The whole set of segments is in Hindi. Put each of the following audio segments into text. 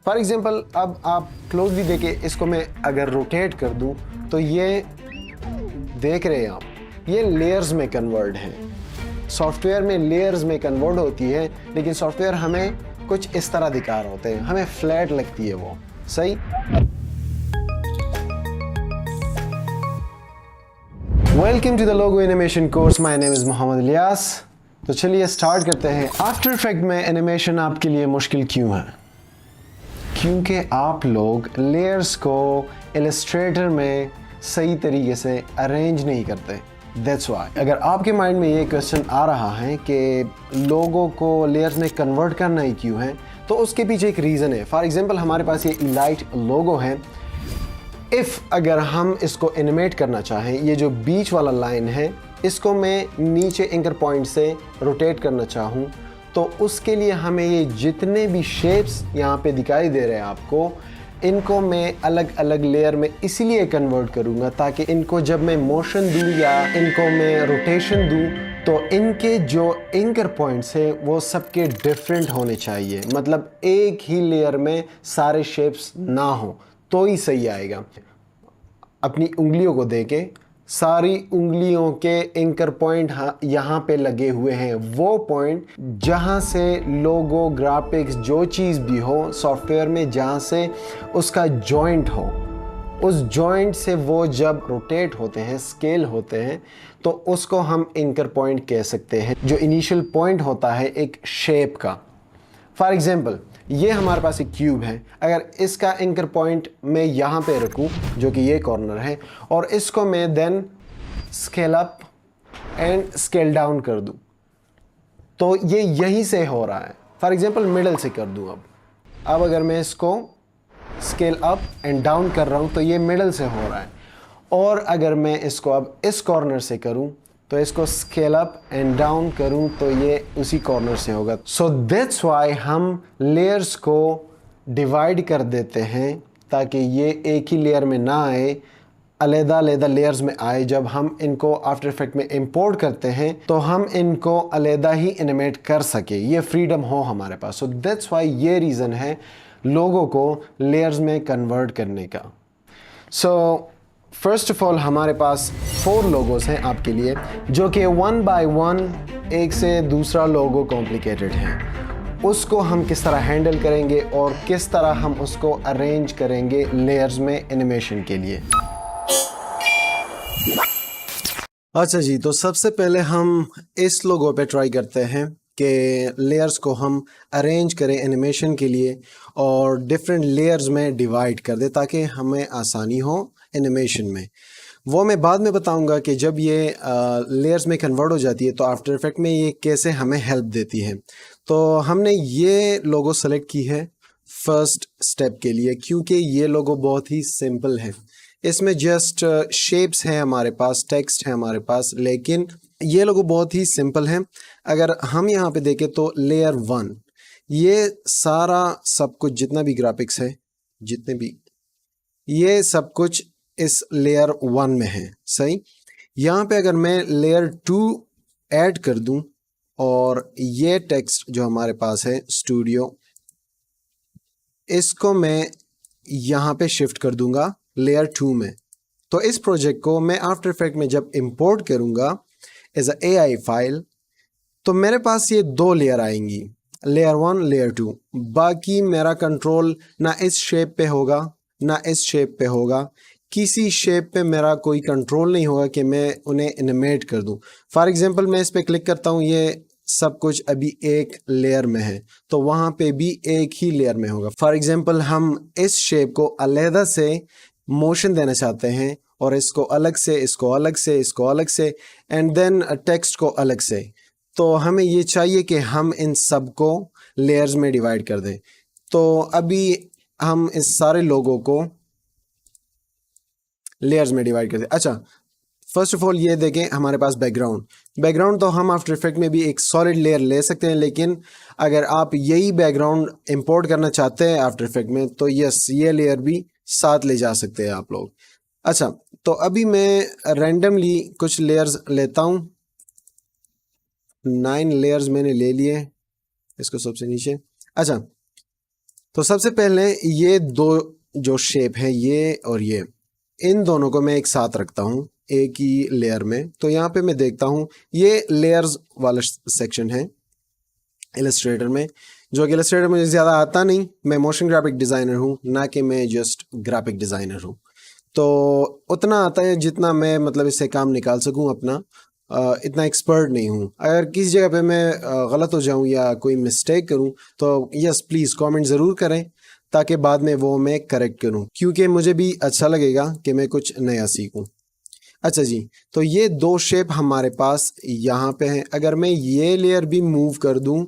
फॉर एग्जांपल अब आप क्लोजली देखें, इसको मैं अगर रोटेट कर दूं तो ये देख रहे हैं आप, ये लेयर्स में कन्वर्ट है। सॉफ्टवेयर में लेयर्स में कन्वर्ट होती है, लेकिन सॉफ्टवेयर हमें कुछ इस तरह दिखा रहे होते हैं, हमें फ्लैट लगती है वो। सही। Welcome to the logo animation course, my name is Mohammad Ilyas. तो चलिए स्टार्ट करते हैं। आफ्टर इफेक्ट में एनिमेशन आपके लिए मुश्किल क्यों है? क्योंकि आप लोग लेयर्स को इलस्ट्रेटर में सही तरीके से अरेंज नहीं करते। That's why. अगर आपके माइंड में ये क्वेश्चन आ रहा है कि लोगों को लेयर्स में कन्वर्ट करना ही क्यों है, तो उसके पीछे एक रीज़न है। फॉर एग्जांपल हमारे पास ये इलाइट लोगो है। इफ़ अगर हम इसको एनिमेट करना चाहें, ये जो बीच वाला लाइन है इसको मैं नीचे एंकर पॉइंट से रोटेट करना चाहूँ, तो उसके लिए हमें ये जितने भी शेप्स यहाँ पे दिखाई दे रहे हैं आपको, इनको मैं अलग अलग लेयर में इसीलिए कन्वर्ट करूँगा ताकि इनको जब मैं मोशन दूँ या इनको मैं रोटेशन दूँ तो इनके जो एंकर पॉइंट्स हैं वो सबके डिफरेंट होने चाहिए। मतलब एक ही लेयर में सारे शेप्स ना हो तो ही सही आएगा। अपनी उंगलियों को देखें, सारी उंगलियों के एंकर पॉइंट यहाँ पे लगे हुए हैं। वो पॉइंट जहाँ से लोगो, ग्राफिक्स, जो चीज़ भी हो सॉफ्टवेयर में, जहाँ से उसका जॉइंट हो, उस जॉइंट से वो जब रोटेट होते हैं, स्केल होते हैं, तो उसको हम एंकर पॉइंट कह सकते हैं, जो इनिशियल पॉइंट होता है एक शेप का। फॉर एग्जाम्पल ये हमारे पास एक क्यूब है, अगर इसका एंकर पॉइंट मैं यहाँ पे रखूँ जो कि ये कॉर्नर है, और इसको मैं then scale up and scale down कर दूँ, तो ये यहीं से हो रहा है। फॉर एग्जांपल मिडल से कर दूँ। अब अगर मैं इसको स्केल अप एंड डाउन कर रहा हूँ तो ये मिडल से हो रहा है, और अगर मैं इसको अब इस कॉर्नर से करूँ तो इसको स्केल अप एंड डाउन करूं तो ये उसी कॉर्नर से होगा। सो दैट्स वाई हम लेयर्स को डिवाइड कर देते हैं ताकि ये एक ही लेयर में ना आए, अलग-अलग लेयर्स में आए। जब हम इनको आफ्टर इफेक्ट में इंपोर्ट करते हैं तो हम इनको अलग ही एनिमेट कर सके, ये फ्रीडम हो हमारे पास। सो दैट्स वाई ये रीज़न है लोगों को लेयर्स में कन्वर्ट करने का। सो फर्स्ट ऑफ ऑल हमारे पास 4 लोगोस हैं आपके लिए, जो कि 1 बाय 1 एक से दूसरा लोगो कॉम्प्लिकेटेड है। उसको हम किस तरह हैंडल करेंगे और किस तरह हम उसको अरेंज करेंगे लेयर्स में एनिमेशन के लिए। अच्छा जी, तो सबसे पहले हम इस लोगो पे ट्राई करते हैं कि लेयर्स को हम अरेंज करें एनिमेशन के लिए और डिफरेंट लेयर्स में डिवाइड कर दें ताकि हमें आसानी हो एनिमेशन में। वो मैं बाद में बताऊंगा कि जब ये लेयर्स में कन्वर्ट हो जाती है तो आफ्टर इफेक्ट में ये कैसे हमें हेल्प देती है। तो हमने ये लोगो सेलेक्ट की है फर्स्ट स्टेप के लिए, क्योंकि ये लोगो बहुत ही सिंपल है। इसमें जस्ट शेप्स हैं हमारे पास, टेक्स्ट है हमारे पास, लेकिन ये लोगो बहुत ही सिंपल है। अगर हम यहाँ पे देखें तो लेयर 1, ये सारा सब कुछ जितना भी ग्राफिक्स है, जितने भी, ये सब कुछ इस लेयर 1 में है। सही। यहाँ पे अगर मैं लेयर 2 ऐड कर दूं और ये टेक्स्ट जो हमारे पास है स्टूडियो, इसको मैं यहाँ पे शिफ्ट कर दूंगा लेयर 2 में, तो इस प्रोजेक्ट को मैं आफ्टर इफेक्ट में जब इंपोर्ट करूंगा एज अ AI फाइल, तो मेरे पास ये 2 लेयर आएंगी, लेयर 1, लेयर 2। बाकी मेरा कंट्रोल ना इस शेप पे होगा ना इस शेप पे होगा, किसी शेप पे मेरा कोई कंट्रोल नहीं होगा कि मैं उन्हें एनिमेट कर दूं। फॉर एग्जांपल मैं इस पे क्लिक करता हूं, ये सब कुछ अभी एक लेयर में है, तो वहां पे भी एक ही लेयर में होगा। फॉर एग्जांपल हम इस शेप को अलग से मोशन देना चाहते हैं और इसको अलग से, इसको अलग से, इसको अलग से, एंड देन टेक्स्ट को अलग से, तो हमें ये चाहिए कि हम इन सब को लेयर्स में डिवाइड कर दें। तो अभी हम इस सारे लोगों को लेयर्स में डिवाइड कर दें। अच्छा, फर्स्ट ऑफ ऑल ये देखें हमारे पास बैकग्राउंड तो हम आफ्टर इफेक्ट में भी एक सॉलिड लेयर ले सकते हैं, लेकिन अगर आप यही बैकग्राउंड इंपोर्ट करना चाहते हैं आफ्टर इफेक्ट में तो यस, ये लेयर भी साथ ले जा सकते हैं आप लोग। अच्छा, तो अभी मैं रैंडमली कुछ लेयर्स लेता हूँ। 9 लेयर्स मैंने ले लिए, इसको सबसे नीचे। अच्छा, तो सबसे पहले ये दो जो शेप है, ये और ये, इन दोनों को मैं एक साथ रखता हूँ एक ही लेयर में। तो यहाँ पे मैं देखता हूँ ये लेयर्स वाला सेक्शन है इलस्ट्रेटर में, जो कि इलस्ट्रेटर मुझे ज़्यादा आता नहीं, मैं मोशन ग्राफिक डिज़ाइनर हूँ, ना कि मैं जस्ट ग्राफिक डिज़ाइनर हूँ। तो उतना आता है जितना मैं मतलब इससे काम निकाल सकूँ अपना, इतना एक्सपर्ट नहीं हूँ। अगर किसी जगह पे मैं गलत हो जाऊँ या कोई मिस्टेक करूँ तो यस प्लीज़ कमेंट ज़रूर करें, ताकि बाद में वो मैं करेक्ट करूँ, क्योंकि मुझे भी अच्छा लगेगा कि मैं कुछ नया सीखूँ। अच्छा जी, तो ये दो शेप हमारे पास यहाँ पे हैं। अगर मैं ये लेयर भी मूव कर दूँ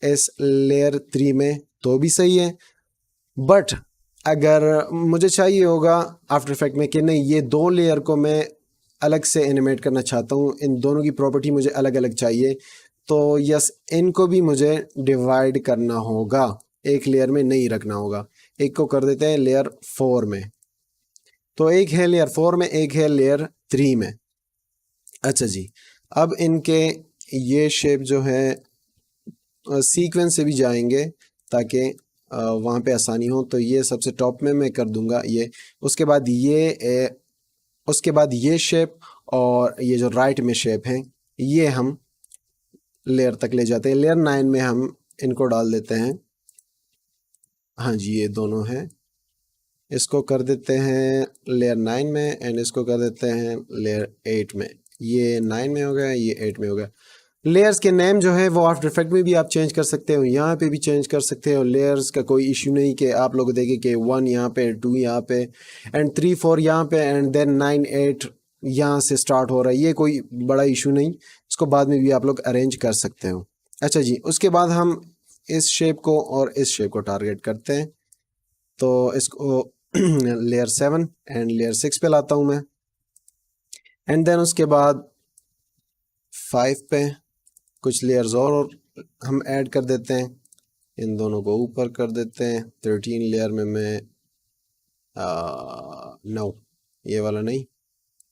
इस लेयर 3 में तो भी सही है, बट अगर मुझे चाहिए होगा आफ्टर इफेक्ट में कि नहीं, ये दो लेयर को मैं अलग से एनिमेट करना चाहता हूँ, इन दोनों की प्रॉपर्टी मुझे अलग अलग चाहिए, तो यस इनको भी मुझे डिवाइड करना होगा, एक लेयर में नहीं रखना होगा। एक को कर देते हैं लेयर 4 में, तो एक है लेयर 4 में, एक है लेयर 3 में। अच्छा जी, अब इनके ये शेप जो है सीक्वेंस से भी जाएंगे ताकि वहाँ पे आसानी हो। तो ये सबसे टॉप में मैं कर दूंगा ये, उसके बाद उसके बाद ये शेप और ये जो राइट में शेप है ये हम लेयर तक ले जाते हैं। लेयर 9 में हम इनको डाल देते हैं। हाँ जी, ये दोनों हैं, इसको कर देते हैं लेयर 9 में एंड इसको कर देते हैं लेयर 8 में। ये 9 में हो गया, ये 8 में हो गया। लेयर्स के नेम जो है वो आफ्टर इफेक्ट में भी आप चेंज कर सकते हो, यहाँ पे भी चेंज कर सकते हो। लेयर्स का कोई इशू नहीं कि आप लोग देखें कि 1 यहाँ पे, 2 यहाँ पे एंड 3 4 यहाँ पे एंड देन 9 8 यहाँ से स्टार्ट हो रहा है, ये कोई बड़ा इशू नहीं, इसको बाद में भी आप लोग अरेंज कर सकते हो। अच्छा जी, उसके बाद हम इस शेप को और इस शेप को टारगेट करते हैं, तो इसको लेयर 7 एंड लेयर 6 पे लाता हूँ मैं, एंड देन उसके बाद 5 पे कुछ लेयर्स और हम ऐड कर देते हैं, इन दोनों को ऊपर कर देते हैं। 13 लेयर में मैं नो, ये वाला नहीं,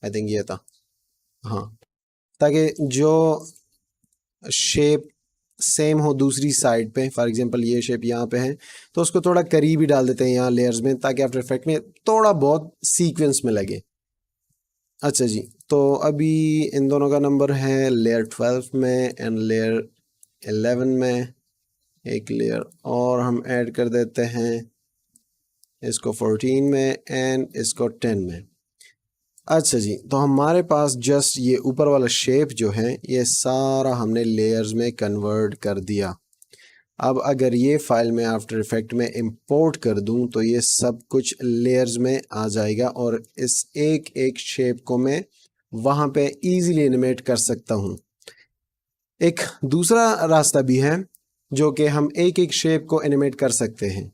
आई थिंक ये था, हाँ, ताकि जो शेप सेम हो दूसरी साइड पे, फॉर एग्जांपल ये शेप यहाँ पे है तो उसको थोड़ा करीब ही डाल देते हैं यहाँ लेयर्स में, ताकि आफ्टर इफेक्ट में थोड़ा बहुत सीक्वेंस में लगे। अच्छा जी, तो अभी इन दोनों का नंबर है लेयर 12 में एंड लेयर 11 में। एक लेयर और हम ऐड कर देते हैं, इसको 14 में एंड इसको 10 में। अच्छा जी, तो हमारे पास जस्ट ये ऊपर वाला शेप जो है ये सारा हमने लेयर्स में कन्वर्ट कर दिया। अब अगर ये फाइल में आफ्टर इफेक्ट में इंपोर्ट कर दूं तो ये सब कुछ लेयर्स में आ जाएगा और इस एक एक शेप को मैं वहाँ पे इजीली एनिमेट कर सकता हूँ। एक दूसरा रास्ता भी है जो कि हम एक एक शेप को एनिमेट कर सकते हैं,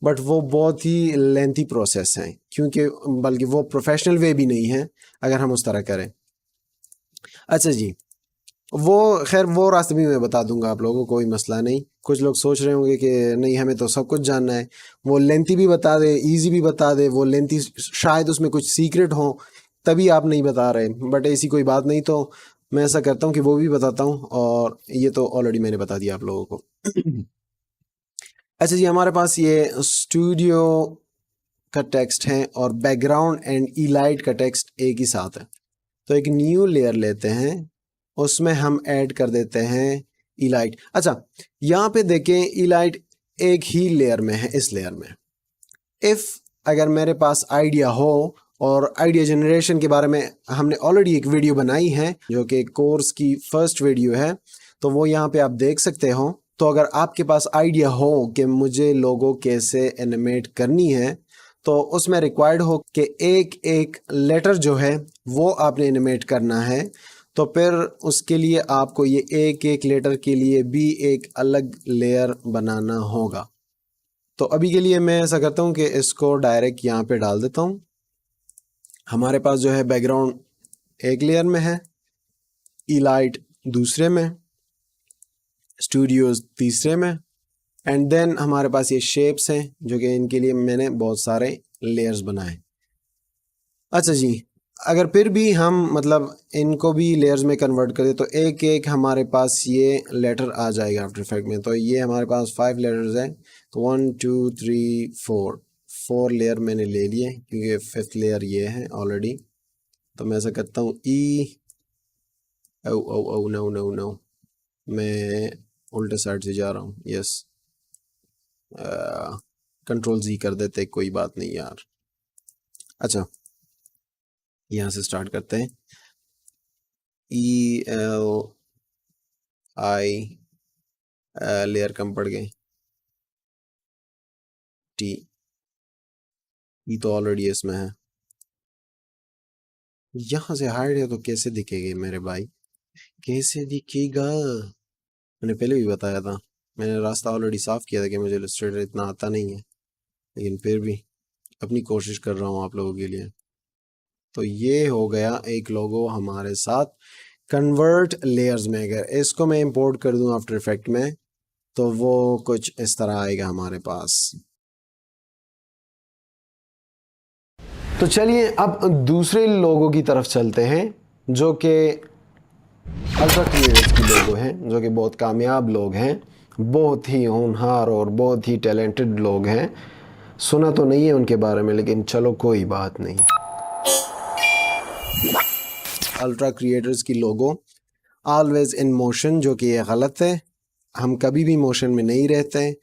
बट वो बहुत ही लेंथी प्रोसेस है, क्योंकि बल्कि वो प्रोफेशनल वे भी नहीं है अगर हम उस तरह करें। अच्छा जी, वो खैर वो रास्ते भी मैं बता दूंगा आप लोगों को, कोई मसला नहीं। कुछ लोग सोच रहे होंगे कि नहीं हमें तो सब कुछ जानना है, वो लेंथी भी बता दे, इजी भी बता दे, वो लेंथी शायद उसमें कुछ सीक्रेट हो तभी आप नहीं बता रहे, बट ऐसी कोई बात नहीं। तो मैं ऐसा करता हूँ कि वो भी बताता हूँ, और ये तो ऑलरेडी मैंने बता दिया आप लोगों को। अच्छा जी, हमारे पास ये स्टूडियो का टेक्स्ट है और बैकग्राउंड एंड इलाइट का टेक्स्ट एक ही साथ है। तो एक न्यू लेयर लेते हैं, उसमें हम ऐड कर देते हैं इलाइट। अच्छा, यहाँ पे देखें इलाइट एक ही लेयर में है, इस लेयर में। इफ़ अगर मेरे पास आइडिया हो, और आइडिया जनरेशन के बारे में हमने ऑलरेडी एक वीडियो बनाई है जो कि कोर्स की फर्स्ट वीडियो है, तो वो यहाँ पे आप देख सकते हो। तो अगर आपके पास आइडिया हो कि मुझे लोगो कैसे एनिमेट करनी है, तो उसमें रिक्वायर्ड हो कि एक एक लेटर जो है वो आपने एनिमेट करना है, तो फिर उसके लिए आपको ये एक एक लेटर के लिए भी एक अलग लेयर बनाना होगा। तो अभी के लिए मैं ऐसा करता हूँ कि इसको डायरेक्ट यहाँ पे डाल देता हूँ। हमारे पास जो है बैकग्राउंड एक लेयर में है, इलाइट दूसरे में, स्टूडियोज तीसरे में, एंड देन हमारे पास ये शेप्स हैं जो कि इनके लिए मैंने बहुत सारे लेयर्स बनाए। अच्छा जी, अगर फिर भी हम मतलब इनको भी लेयर्स में कन्वर्ट करें तो एक एक हमारे पास ये लेटर आ जाएगा आफ्टर इफेक्ट में। तो ये हमारे पास 5 लेटर्स हैं, तो 1 2 3 4 लेयर मैंने ले लिए क्योंकि 5th लेयर ये है ऑलरेडी। तो मैं ऐसा करता हूँ ई ओ ओ ओ नो नो नो, मैं उल्टे साइड से जा रहा हूँ। यस, कंट्रोल जी कर देते, कोई बात नहीं यार। अच्छा, यहाँ से स्टार्ट करते हैं। ई एल आई, लेयर कम पड़ गए। टी, ई तो ऑलरेडी इसमें है। यहाँ से हाइड है तो कैसे दिखेगी मेरे भाई, कैसे दिखेगा? मैंने पहले भी बताया था, मैंने रास्ता ऑलरेडी साफ किया था कि मुझे इलस्ट्रेटर इतना आता नहीं है, लेकिन फिर भी अपनी कोशिश कर रहा हूँ आप लोगों के लिए। तो ये हो गया एक लोगो हमारे साथ कन्वर्ट लेयर्स में। अगर इसको मैं इंपोर्ट कर दूं आफ्टर इफेक्ट में तो वो कुछ इस तरह आएगा हमारे पास। तो चलिए अब दूसरे लोगों की तरफ चलते हैं जो कि अल्ट्रा क्रिएटर्स की लोगो हैं, जो कि बहुत कामयाब लोग हैं, बहुत ही होनहार और बहुत ही टैलेंटेड लोग हैं। सुना तो नहीं है उनके बारे में, लेकिन चलो कोई बात नहीं। अल्ट्रा क्रिएटर्स की लोगो ऑलवेज इन मोशन, जो कि ये गलत है। हम कभी भी मोशन में नहीं रहते हैं।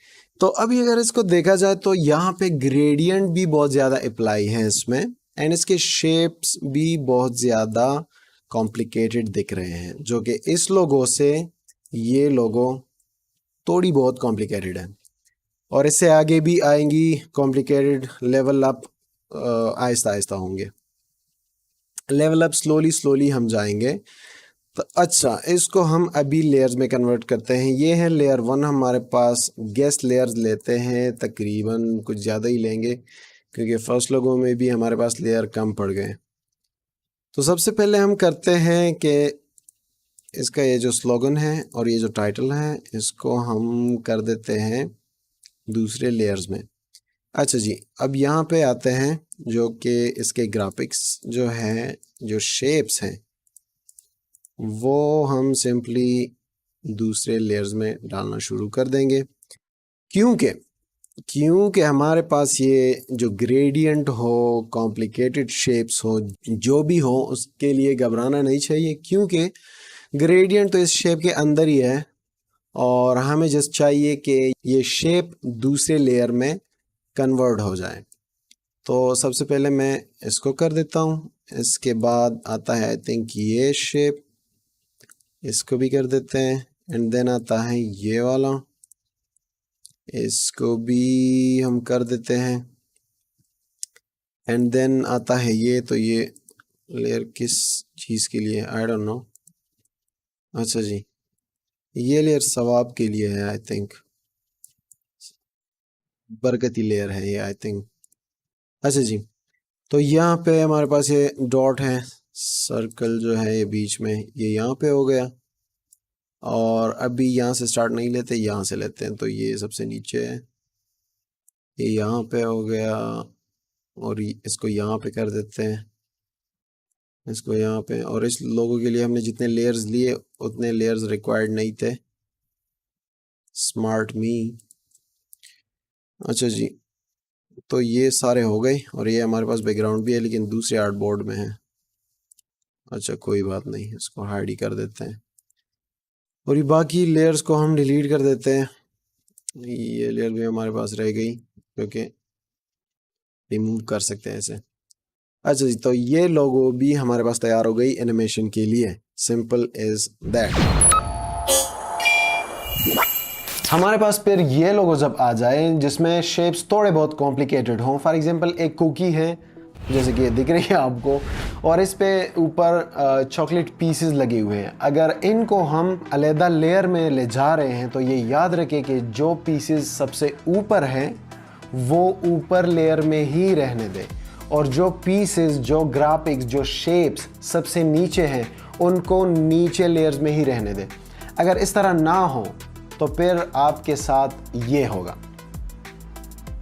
तो अभी अगर इसको देखा जाए तो यहाँ पे ग्रेडियंट भी बहुत ज़्यादा अप्लाई है इसमें, एंड इसके शेप्स भी बहुत ज़्यादा कॉम्प्लिकेटेड दिख रहे हैं, जो कि इस लोगो से ये लोगो थोड़ी बहुत कॉम्प्लिकेटेड है। और इससे आगे भी आएंगी complicated, level up Aahista Aahista होंगे, लेवल अप स्लोली हम जाएंगे। तो अच्छा, इसको हम अभी लेयर्स में कन्वर्ट करते हैं। ये है लेयर 1 हमारे पास। गेस्ट लेयर्स लेते हैं, तकरीबन कुछ ज़्यादा ही लेंगे क्योंकि फर्स्ट लोगों में भी हमारे पास लेयर कम पड़ गए। तो सबसे पहले हम करते हैं कि इसका ये जो स्लोगन है और ये जो टाइटल है, इसको हम कर देते हैं दूसरे लेयर्स में। अच्छा जी, अब यहाँ पे आते हैं जो कि इसके ग्राफिक्स जो हैं, जो शेप्स हैं, वो हम सिंपली दूसरे लेयर्स में डालना शुरू कर देंगे। क्योंकि हमारे पास ये जो ग्रेडियंट हो, कॉम्प्लिकेटेड शेप्स हो, जो भी हो, उसके लिए घबराना नहीं चाहिए, क्योंकि ग्रेडियंट तो इस शेप के अंदर ही है और हमें जस्ट चाहिए कि ये शेप दूसरे लेयर में कन्वर्ट हो जाए। तो सबसे पहले मैं इसको कर देता हूँ। इसके बाद आता है आई थिंक ये शेप, इसको भी कर देते हैं। एंड देन आता है ये वाला, इसको भी हम कर देते हैं। एंड देन आता है ये, तो ये लेयर किस चीज़ के लिए, आई डोंट नो। अच्छा जी, ये लेयर सवाब के लिए है, आई थिंक बरकती लेयर है ये, आई थिंक। अच्छा जी, तो यहाँ पे हमारे पास ये डॉट है, सर्कल जो है ये बीच में, ये यहाँ पे हो गया। और अभी यहाँ से स्टार्ट नहीं लेते, यहाँ से लेते हैं। तो ये सबसे नीचे है, ये यहाँ पे हो गया और इसको यहाँ पे कर देते हैं, इसको यहाँ पे। और इस लोगों के लिए हमने जितने लेयर्स लिए उतने लेयर्स रिक्वायर्ड नहीं थे। स्मार्ट मी। अच्छा जी, तो ये सारे हो गए और ये हमारे पास बैकग्राउंड भी है लेकिन दूसरे आर्ट बोर्ड में है। अच्छा कोई बात नहीं, इसको हाइड ही कर देते हैं और ये बाकी लेयर्स को हम डिलीट कर देते हैं। ये लेयर भी हमारे पास रह गई क्योंकि रिमूव कर सकते हैं इसे। अच्छा जी, तो ये लोगो भी हमारे पास तैयार हो गई एनिमेशन के लिए। Simple is that. हमारे पास फिर ये लोगो जब आ जाए जिसमें शेप्स थोड़े बहुत कॉम्प्लिकेटेड हों, फॉर एग्जांपल एक कुकी है जैसे कि ये दिख रही है आपको, और इस पे ऊपर चॉकलेट पीसेस लगे हुए हैं। अगर इनको हम अलहदा लेयर में ले जा रहे हैं तो ये याद रखें कि जो पीसेस सबसे ऊपर हैं वो ऊपर लेयर में ही रहने दें, और जो पीसेस, जो ग्राफिक्स, जो शेप्स सबसे नीचे हैं उनको नीचे लेयर्स में ही रहने दें। अगर इस तरह ना हो तो फिर आपके साथ ये होगा।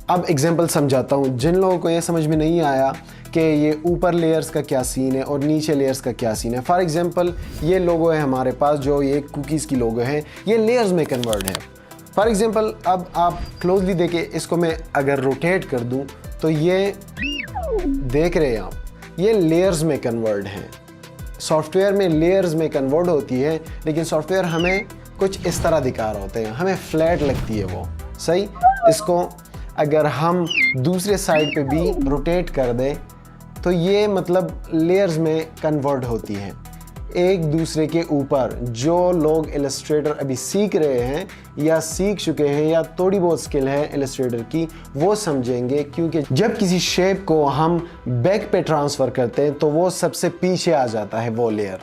अब एग्जांपल समझाता हूँ जिन लोगों को ये समझ में नहीं आया कि ये ऊपर लेयर्स का क्या सीन है और नीचे लेयर्स का क्या सीन है। फॉर एग्जांपल ये लोगो है हमारे पास, जो ये कुकीज़ की लोगो है, ये लेयर्स में कन्वर्ट है। फॉर एग्जांपल अब आप क्लोजली देखें, इसको मैं अगर रोटेट कर दूं तो ये देख रहे हैं आप, ये लेयर्स में कन्वर्ट हैं। सॉफ्टवेयर में लेयर्स में कन्वर्ट होती है, लेकिन सॉफ्टवेयर हमें कुछ इस तरह दिखा रहे होते हैं, हमें फ्लैट लगती है वो। सही, इसको अगर हम दूसरे साइड पे भी रोटेट कर दें तो ये मतलब लेयर्स में कन्वर्ट होती है एक दूसरे के ऊपर। जो लोग इलस्ट्रेटर अभी सीख रहे हैं या सीख चुके हैं या थोड़ी बहुत स्किल है इलस्ट्रेटर की, वो समझेंगे, क्योंकि जब किसी शेप को हम बैक पे ट्रांसफ़र करते हैं तो वो सबसे पीछे आ जाता है वो लेयर,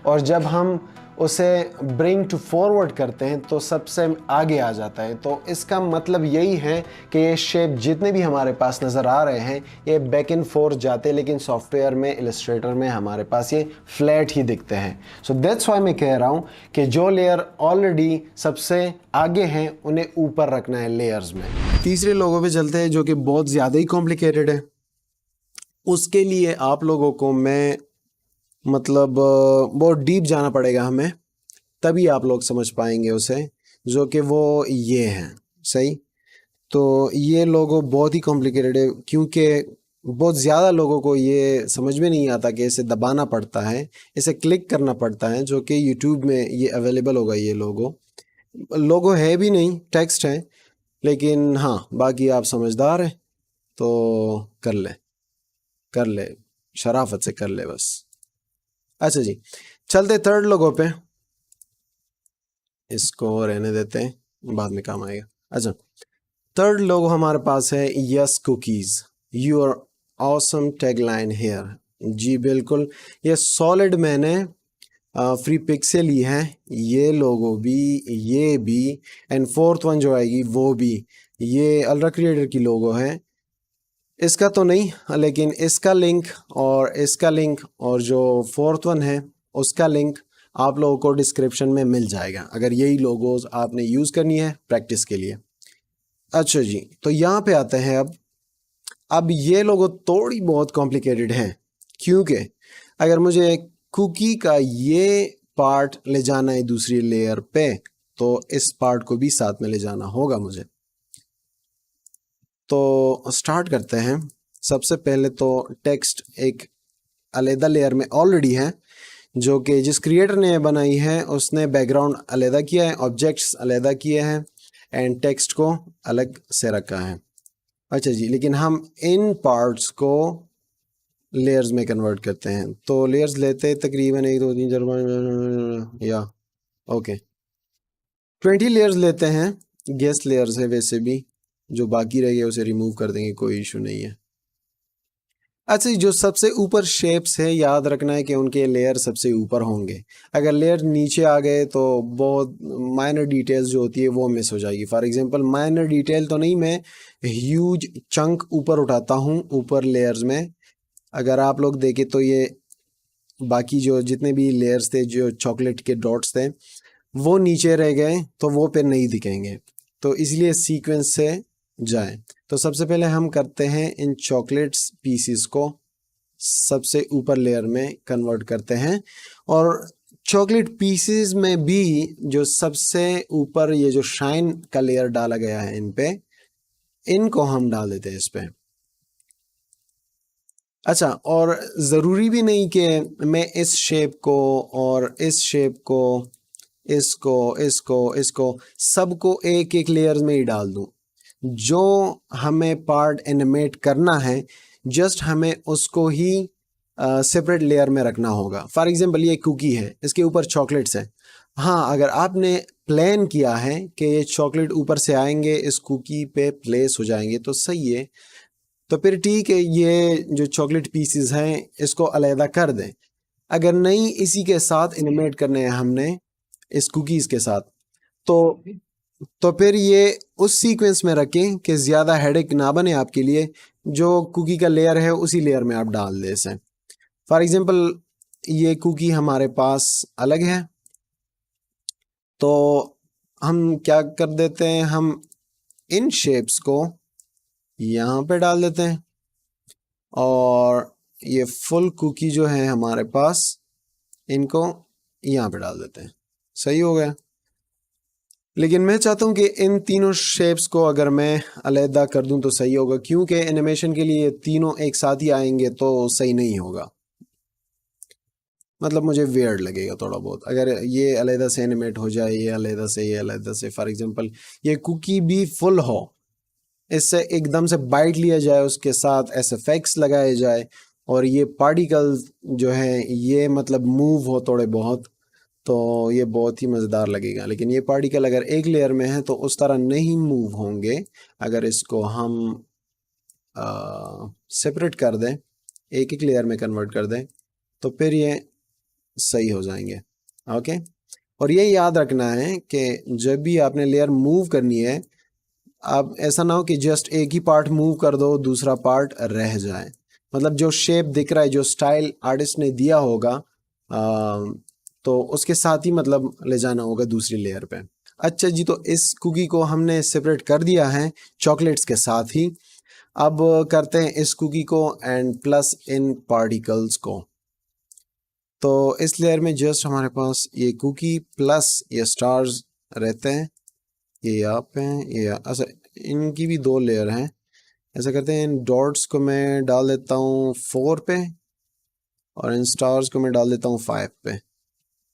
और जब हम उसे ब्रिंग टू फॉरवर्ड करते हैं तो सबसे आगे आ जाता है। तो इसका मतलब यही है कि ये शेप जितने भी हमारे पास नज़र आ रहे हैं ये बैक एंड फोर्थ जाते हैं, लेकिन सॉफ्टवेयर में इलस्ट्रेटर में हमारे पास ये फ्लैट ही दिखते हैं। सो दैट्स वाई मैं कह रहा हूँ कि जो लेयर ऑलरेडी सबसे आगे हैं उन्हें ऊपर रखना है लेयर्स में। तीसरे लोगों पे चलते हैं जो कि बहुत ज़्यादा ही कॉम्प्लिकेटेड है। उसके लिए आप लोगों को मैं मतलब बहुत डीप जाना पड़ेगा हमें, तभी आप लोग समझ पाएंगे उसे, जो कि वो ये हैं। सही, तो ये लोगो बहुत ही कॉम्प्लिकेटेड है, क्योंकि बहुत ज़्यादा लोगों को ये समझ में नहीं आता कि इसे दबाना पड़ता है, इसे क्लिक करना पड़ता है, जो कि यूट्यूब में ये अवेलेबल होगा। ये लोगो है भी नहीं, टेक्स्ट है, लेकिन हाँ बाकी आप समझदार हैं तो कर ले शराफत से कर ले बस। अच्छा जी, चलते थर्ड लोगों पे, इसको रहने देते हैं, बाद में काम आएगा। अच्छा, थर्ड लोगो हमारे पास है yes cookies your awesome tagline here. जी बिल्कुल, ये सॉलिड मैंने फ्री पिक से ली है, ये लोगो भी, ये भी, एंड फोर्थ वन जो आएगी वो भी, ये अल्ट्रा क्रिएटर की लोगो है। इसका तो नहीं, लेकिन इसका लिंक और जो फोर्थ वन है उसका लिंक आप लोगों को डिस्क्रिप्शन में मिल जाएगा, अगर यही लोगोज आपने यूज़ करनी है प्रैक्टिस के लिए। अच्छा जी, तो यहाँ पे आते हैं अब ये लोगो थोड़ी बहुत कॉम्प्लिकेटेड हैं, क्योंकि अगर मुझे कुकी का ये पार्ट ले जाना है दूसरी लेयर पे तो इस पार्ट को भी साथ में ले जाना होगा मुझे। तो स्टार्ट करते हैं। सबसे पहले तो टेक्स्ट एक अलग लेयर में ऑलरेडी है, जो कि जिस क्रिएटर ने बनाई है उसने बैकग्राउंड अलग किया है, ऑब्जेक्ट्स अलग किए हैं, एंड टेक्स्ट को अलग से रखा है। अच्छा जी, लेकिन हम इन पार्ट्स को लेयर्स में कन्वर्ट करते हैं। तो लेयर्स लेते तकरीबन 1 2 3 4 या ओके 20 लेयर्स लेते हैं। गेस्ट लेयर्स है वैसे भी, जो बाकी रह गए उसे रिमूव कर देंगे, कोई इशू नहीं है। अच्छा, जो सबसे ऊपर शेप्स है याद रखना है कि उनके लेयर सबसे ऊपर होंगे। अगर लेयर नीचे आ गए तो बहुत माइनर डिटेल्स जो होती है वो मिस हो जाएगी। फॉर एग्जांपल माइनर डिटेल तो नहीं, मैं ह्यूज चंक ऊपर उठाता हूँ ऊपर लेयर्स में। अगर आप लोग देखें तो ये बाकी जो जितने भी लेयर्स थे, जो चॉकलेट के डॉट्स थे, वो नीचे रह गए तो वो फिर नहीं दिखेंगे। तो इसलिए सीक्वेंस से जाए। तो सबसे पहले हम करते हैं इन चॉकलेट्स पीसीस को सबसे ऊपर लेयर में कन्वर्ट करते हैं, और चॉकलेट पीसीस में भी जो सबसे ऊपर ये जो शाइन का लेयर डाला गया है इन पे, इनको हम डाल देते हैं इस पे। अच्छा, और ज़रूरी भी नहीं कि मैं इस शेप को और इस शेप को, इसको सबको एक एक लेयर में ही डाल दूं। जो हमें पार्ट एनिमेट करना है जस्ट हमें उसको ही सेपरेट लेयर में रखना होगा। फॉर एग्जांपल ये कुकी है, इसके ऊपर चॉकलेट्स है। हाँ, अगर आपने प्लान किया है कि ये चॉकलेट ऊपर से आएंगे इस कुकी पे प्लेस हो जाएंगे तो सही है, तो फिर ठीक है, ये जो चॉकलेट पीसेस हैं इसको अलहदा कर दें। अगर नहीं इसी के साथ एनिमेट करने हैं हमने, इस कुकीज़ के साथ, तो फिर ये उस सीक्वेंस में रखें कि ज़्यादा हेडेक ना बने आपके लिए। जो कुकी का लेयर है उसी लेयर में आप डाल दें इसे। फॉर एग्जांपल ये कुकी हमारे पास अलग है, तो हम क्या कर देते हैं, हम इन शेप्स को यहाँ पे डाल देते हैं, और ये फुल कुकी जो है हमारे पास, इनको यहाँ पे डाल देते हैं। सही हो गया। लेकिन मैं चाहता हूँ कि इन तीनों शेप्स को अगर मैं अलहदा कर दूं तो सही होगा, क्योंकि एनिमेशन के लिए तीनों एक साथ ही आएंगे तो सही नहीं होगा, मतलब मुझे वियर्ड लगेगा थोड़ा बहुत अगर ये अलहदा से एनिमेट हो जाए, ये अलहदा से, ये अलहदा से। फॉर एग्जांपल ये कुकी भी फुल हो, इससे एकदम से बाइट लिया जाए, उसके साथ एसएफएक्स लगाए जाए और ये पार्टिकल्स जो हैं ये मतलब मूव हो थोड़े बहुत, तो ये बहुत ही मज़ेदार लगेगा। लेकिन ये पार्टिकल अगर एक लेयर में है तो उस तरह नहीं मूव होंगे। अगर इसको हम सेपरेट कर दें, एक एक लेयर में कन्वर्ट कर दें, तो फिर ये सही हो जाएंगे। ओके, और ये याद रखना है कि जब भी आपने लेयर मूव करनी है, आप ऐसा ना हो कि जस्ट एक ही पार्ट मूव कर दो, दूसरा पार्ट रह जाए। मतलब जो शेप दिख रहा है, जो स्टाइल आर्टिस्ट ने दिया होगा, तो उसके साथ ही मतलब ले जाना होगा दूसरी लेयर पे। अच्छा जी, तो इस कुकी को हमने सेपरेट कर दिया है चॉकलेट्स के साथ ही। अब करते हैं इस कुकी को एंड प्लस इन पार्टिकल्स को। तो इस लेयर में जस्ट हमारे पास ये कुकी प्लस ये स्टार्स रहते हैं, ये यहाँ पे हैं, ये अच्छा इनकी भी दो लेयर हैं। ऐसा करते हैं, इन डॉट्स को मैं डाल देता हूँ 4 पे और इन स्टार्स को मैं डाल देता हूँ 5 पे।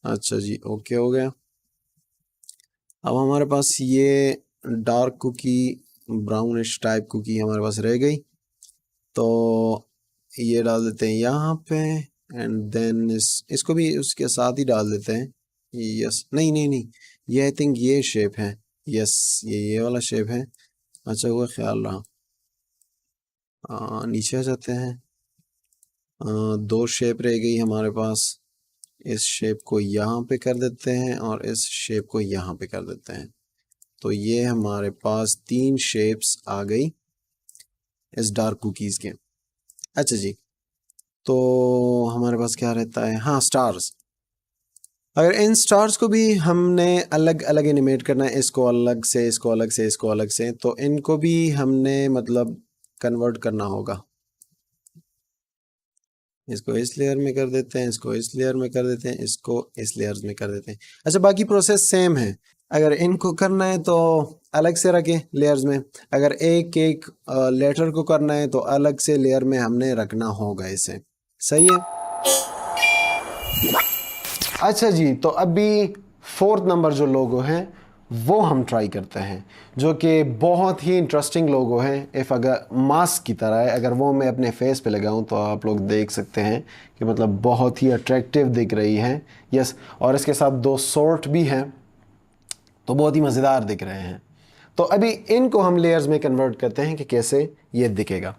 अच्छा जी, ओके हो गया। अब हमारे पास ये dark cookie, brownish type cookie हमारे पास रह गई, तो ये डाल देते हैं यहाँ पे एंड देन इसको भी उसके साथ ही डाल देते हैं। यस, नहीं नहीं नहीं, ये आई थिंक ये शेप है। यस, ये वाला शेप है। अच्छा हुआ ख्याल रहा। नीचे आ जाते हैं। दो शेप रह गई हमारे पास। इस शेप को यहाँ पे कर देते हैं और इस शेप को यहाँ पे कर देते हैं, तो ये हमारे पास 3 शेप्स आ गई इस डार्क कुकीज़ के। अच्छा जी, तो हमारे पास क्या रहता है, हाँ स्टार्स। अगर इन स्टार्स को भी हमने अलग अलग एनिमेट करना है, इसको अलग से, इसको अलग से, इसको अलग से, तो इनको भी हमने मतलब कन्वर्ट करना होगा। इसको इस लेयर में कर देते हैं, इसको इस लेयर में कर देते हैं, इसको इस लेयर्स में कर देते हैं। अच्छा, बाकी प्रोसेस सेम है। अगर इनको करना है तो अलग से रखें लेयर्स में, अगर एक एक लेटर को करना है तो अलग से लेयर में हमने रखना होगा इसे। सही है। अच्छा जी, तो अभी 4th नंबर जो लोगो हैं वो हम ट्राई करते हैं, जो कि बहुत ही इंटरेस्टिंग लोगो है। इफ़ अगर मास्क की तरह है, अगर वो मैं अपने फेस पे लगाऊं तो आप लोग देख सकते हैं कि मतलब बहुत ही अट्रैक्टिव दिख रही है। यस, और इसके साथ 2 सॉर्ट भी हैं, तो बहुत ही मज़ेदार दिख रहे हैं। तो अभी इनको हम लेयर्स में कन्वर्ट करते हैं कि कैसे ये दिखेगा।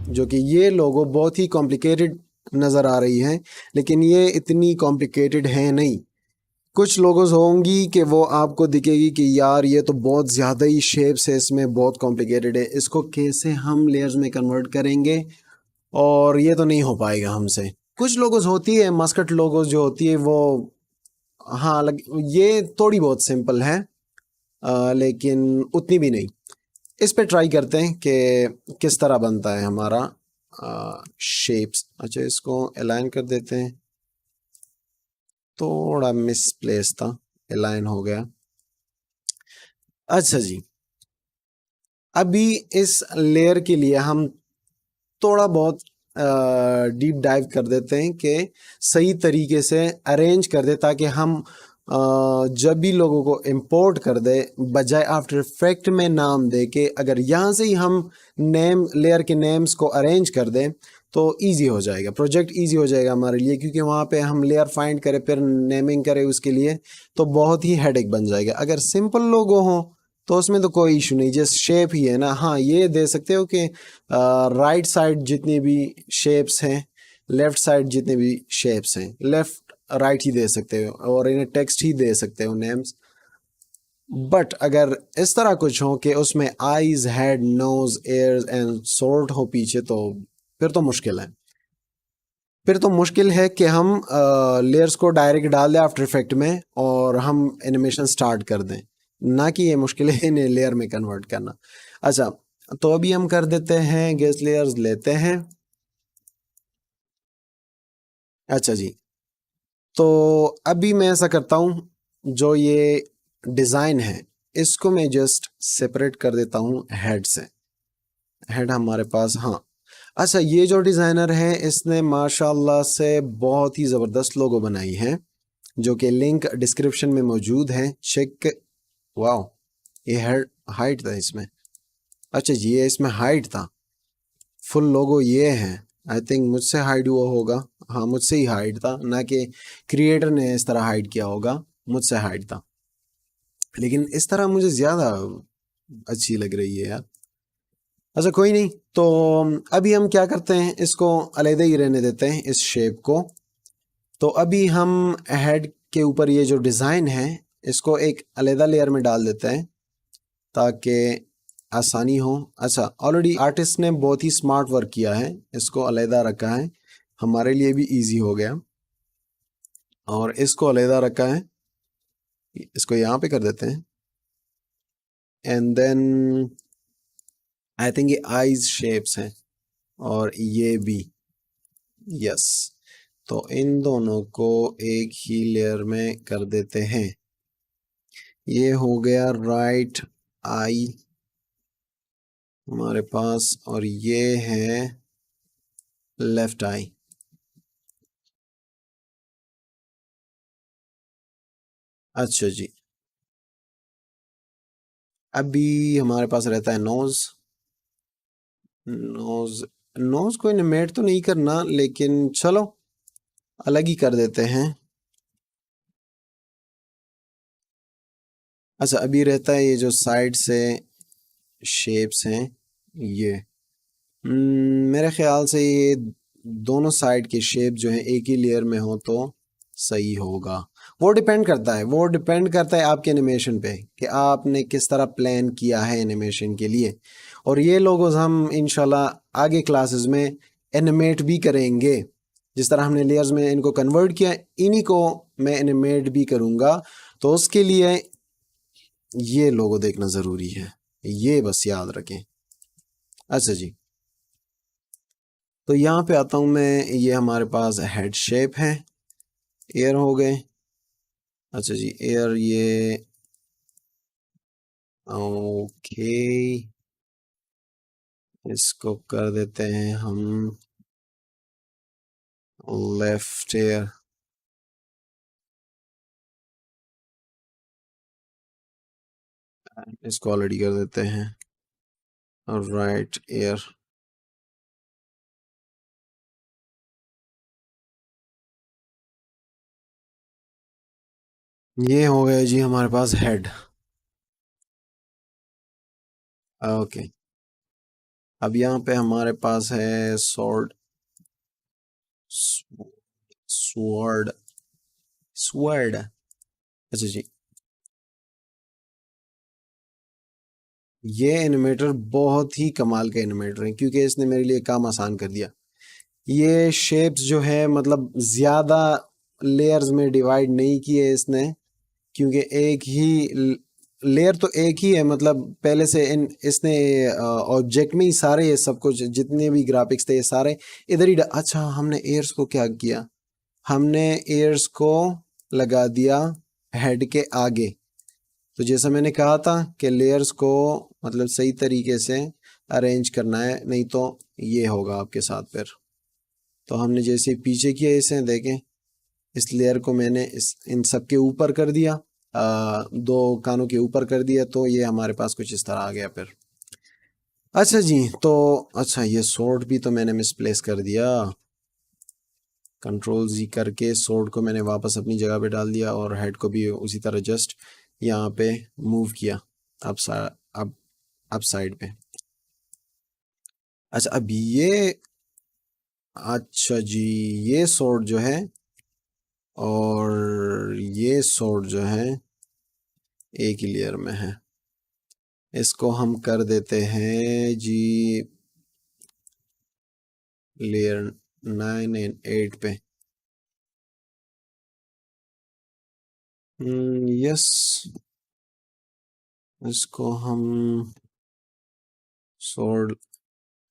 जो कि ये लोगो बहुत ही कॉम्प्लिकेटेड नज़र आ रही है, लेकिन ये इतनी कॉम्प्लिकेटेड है नहीं। कुछ लोगोस होंगी कि वो आपको दिखेगी कि यार ये तो बहुत ज़्यादा ही शेप्स है, इसमें बहुत कॉम्प्लिकेटेड है, इसको कैसे हम लेयर्स में कन्वर्ट करेंगे, और ये तो नहीं हो पाएगा हमसे। कुछ लोगोस होती है, मस्कट लोगोस जो होती है वो, हाँ ये थोड़ी बहुत सिंपल है, लेकिन उतनी भी नहीं। इस पे ट्राई करते हैं कि किस तरह बनता है हमारा शेप्स। अच्छा, इसको अलाइन कर देते हैं, थोड़ा मिसप्लेस था, अलाइन हो गया। अच्छा जी, अभी इस लेयर के लिए हम थोड़ा बहुत डीप डाइव कर देते हैं कि सही तरीके से अरेंज कर दे, ताकि हम जब भी लोगों को इंपोर्ट कर दे, बजाय आफ्टर इफेक्ट में नाम दे के, अगर यहाँ से ही हम नेम लेयर के नेम्स को अरेंज कर दें तो इजी हो जाएगा, प्रोजेक्ट इजी हो जाएगा हमारे लिए। क्योंकि वहाँ पे हम लेयर फाइंड करें फिर नेमिंग करें उसके लिए, तो बहुत ही हेडेक बन जाएगा। अगर सिंपल लोगो हों तो उसमें तो कोई इशू नहीं, जस्ट शेप ही है ना। हाँ, ये दे सकते हो कि राइट साइड जितनी भी शेप्स हैं, लेफ्ट साइड जितने भी शेप्स हैं, लेफ्ट राइट ही दे सकते हो और इन्हें टेक्स्ट ही दे सकते हो, नेम्स। बट अगर इस तरह कुछ हो कि उसमें eyes, head, nose, ears and sort हो पीछे, तो फिर तो मुश्किल है। फिर तो मुश्किल है कि हम लेयर्स को डायरेक्ट डाल दें आफ्टर इफेक्ट में और हम एनिमेशन स्टार्ट कर दें, ना कि ये मुश्किल है इन्हें लेयर में कन्वर्ट करना। अच्छा, तो अभी हम कर देते हैं, गेस लेयर्स लेते हैं। अच्छा जी, तो अभी मैं ऐसा करता हूँ, जो ये डिज़ाइन है इसको मैं जस्ट सेपरेट कर देता हूँ हेड से। हेड हमारे पास, हाँ। अच्छा, ये जो डिज़ाइनर है इसने माशाल्लाह से बहुत ही ज़बरदस्त लोगो बनाई है, जो कि लिंक डिस्क्रिप्शन में मौजूद है, चेक। वाह, ये हेड हाइट था इसमें। अच्छा जी, ये इसमें हाइट था। फुल लोगो ये है। आई थिंक मुझसे हाइड हुआ होगा। हाँ, मुझसे ही हाइड था, ना कि क्रिएटर ने इस तरह हाइड किया होगा, मुझसे हाइड था। लेकिन इस तरह मुझे ज़्यादा अच्छी लग रही है यार। अच्छा कोई नहीं, तो अभी हम क्या करते हैं, इसको अलग ही रहने देते हैं इस शेप को। तो अभी हम हेड के ऊपर ये जो डिज़ाइन है इसको एक अलग लेयर में डाल देते हैं ताकि आसानी हो। अच्छा, ऑलरेडी आर्टिस्ट ने बहुत ही स्मार्ट वर्क किया है, इसको अलहदा रखा है, हमारे लिए भी इजी हो गया। और इसको अलहदा रखा है, इसको यहाँ पे कर देते हैं। एंड देन आई थिंक ये आईज शेप्स हैं और ये भी, यस। तो इन दोनों को एक ही लेयर में कर देते हैं। ये हो गया राइट आई हमारे पास, और ये है लेफ्ट आई। अच्छा जी, अभी हमारे पास रहता है नोज। नोज नोज को एनिमेट तो नहीं करना, लेकिन चलो अलग ही कर देते हैं। अच्छा, अभी रहता है ये जो साइड से शेप्स हैं ये। मेरे ख्याल से ये दोनों साइड के शेप जो हैं एक ही लेयर में हो तो सही होगा। वो डिपेंड करता है, वो डिपेंड करता है आपके एनिमेशन पे कि आपने किस तरह प्लान किया है एनिमेशन के लिए। और ये लोगोस हम इंशाल्लाह आगे क्लासेस में एनिमेट भी करेंगे। जिस तरह हमने लेयर्स में इनको कन्वर्ट किया, इन्हीं को मैं एनिमेट भी करूँगा। तो उसके लिए ये लोगो देखना ज़रूरी है, ये बस याद रखें। अच्छा जी, तो यहाँ पे आता हूँ मैं। ये हमारे पास हेड शेप है, एयर हो गए। अच्छा जी, एयर ये ओके, इसको कर देते हैं हम लेफ्ट एयर। इसको ऑलरेडी कर देते हैं और राइट एयर। ये हो गया जी हमारे पास हेड। ओके, अब यहाँ पे हमारे पास है स्वॉर्ड। Sword sword. अच्छा जी, ये एनिमेटर बहुत ही कमाल का एनिमेटर है, क्योंकि इसने मेरे लिए काम आसान कर दिया। ये शेप्स जो है मतलब ज़्यादा लेयर्स में डिवाइड नहीं किए इसने, क्योंकि एक ही लेयर तो एक ही है। मतलब पहले से इन इसने ऑब्जेक्ट में ही सारे, ये सब कुछ जितने भी ग्राफिक्स थे ये सारे इधर ही अच्छा, हमने एयर्स को क्या किया, हमने एयर्स को लगा दिया हेड के आगे। तो जैसा मैंने कहा था कि लेयर्स को मतलब सही तरीके से अरेंज करना है, नहीं तो ये होगा आपके साथ फिर। तो हमने जैसे पीछे किया, इसे देखें, इस लेयर को मैंने इस इन सब के ऊपर कर दिया, दो कानों के ऊपर कर दिया, तो ये हमारे पास कुछ इस तरह आ गया फिर। अच्छा जी, तो अच्छा ये सोर्ड भी तो मैंने मिसप्लेस कर दिया। कंट्रोल जी करके सोर्ड को मैंने वापस अपनी जगह पे डाल दिया, और हेड को भी उसी तरह जस्ट यहाँ पे मूव किया, अब अब अब साइड पे। अच्छा, अब ये, अच्छा जी, ये सोर्ड जो है और ये सोर्ड जो है एक ही लेयर में है। इसको हम कर देते हैं जी लेयर 9 एंड 8 पे। यस, इसको हम सोर्ड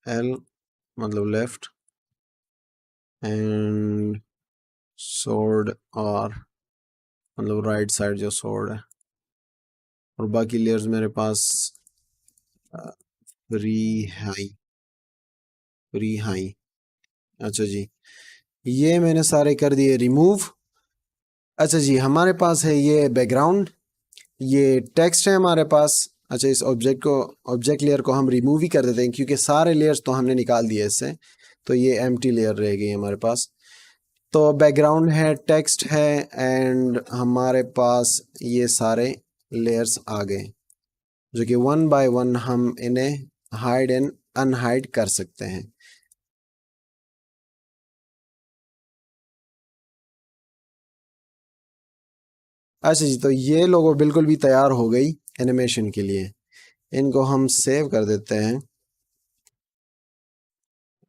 एल मतलब लेफ्ट, एंड सोर्ड आर मतलब राइट साइड जो सोर्ड है। और बाकी लेयर्स मेरे पास फ्री हाई। अच्छा जी, ये मैंने सारे कर दिए रिमूव। अच्छा जी, हमारे पास है ये बैकग्राउंड, ये टेक्स्ट है हमारे पास। अच्छा, इस ऑब्जेक्ट लेयर को हम रिमूव ही कर देते हैं क्योंकि सारे लेयर्स तो हमने निकाल दिए इससे, तो ये एम्प्टी लेयर रह गई हमारे पास। तो बैकग्राउंड है, टेक्स्ट है, एंड हमारे पास ये सारे लेयर्स आ गए, जो कि वन बाय वन हम इन्हें हाइड एंड अनहाइड कर सकते हैं। अच्छा जी, तो ये लोगो बिल्कुल भी तैयार हो गई एनिमेशन के लिए। इनको हम सेव कर देते हैं।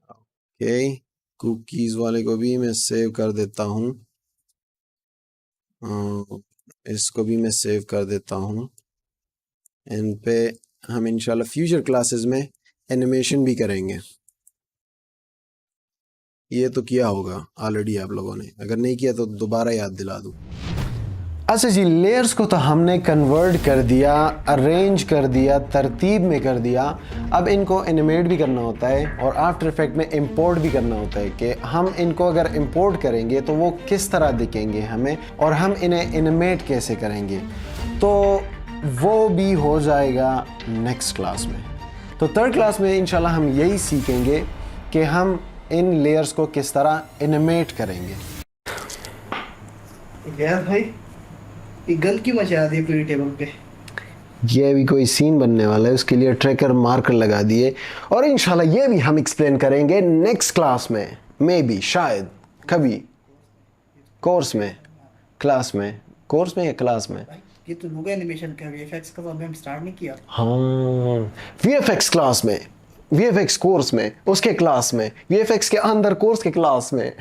ओके, कुकीज वाले को भी मैं सेव कर देता हूँ, इसको भी मैं सेव कर देता हूँ। इन पे हम इंशाल्लाह फ्यूचर क्लासेस में एनिमेशन भी करेंगे। ये तो किया होगा ऑलरेडी आप लोगों ने, अगर नहीं किया तो दोबारा याद दिला दूँ। अच्छा जी, लेयर्स को तो हमने कन्वर्ट कर दिया, अरेंज कर दिया, तरतीब में कर दिया। अब इनको एनिमेट भी करना होता है और आफ्टर इफेक्ट में इंपोर्ट भी करना होता है कि हम इनको अगर इंपोर्ट करेंगे तो वो किस तरह दिखेंगे हमें, और हम इन्हें एनिमेट कैसे करेंगे, तो वो भी हो जाएगा नेक्स्ट क्लास में। तो थर्ड क्लास में इंशाल्लाह हम यही सीखेंगे कि हम इन लेयर्स को किस तरह एनिमेट करेंगे। यार भाई, ये गल क्यों मचा दी पूरी टेबल पे? ये भी कोई सीन बनने वाला है, उसके लिए ट्रैकर मार्कर लगा दिए, और इंशाल्लाह ये भी हम एक्सप्लेन करेंगे नेक्स्ट क्लास में, मे बी शायद कभी कोर्स में, क्लास में, कोर्स में या क्लास में। ये तो होगा एनिमेशन का, वीएफएक्स का तो अभी हम स्टार्ट नहीं किया। हाँ, वीएफएक्स क्लास में, वीएफएक्स कोर्स में, उसके क्लास में, वीएफएक्स के अंदर कोर्स के क्लास में।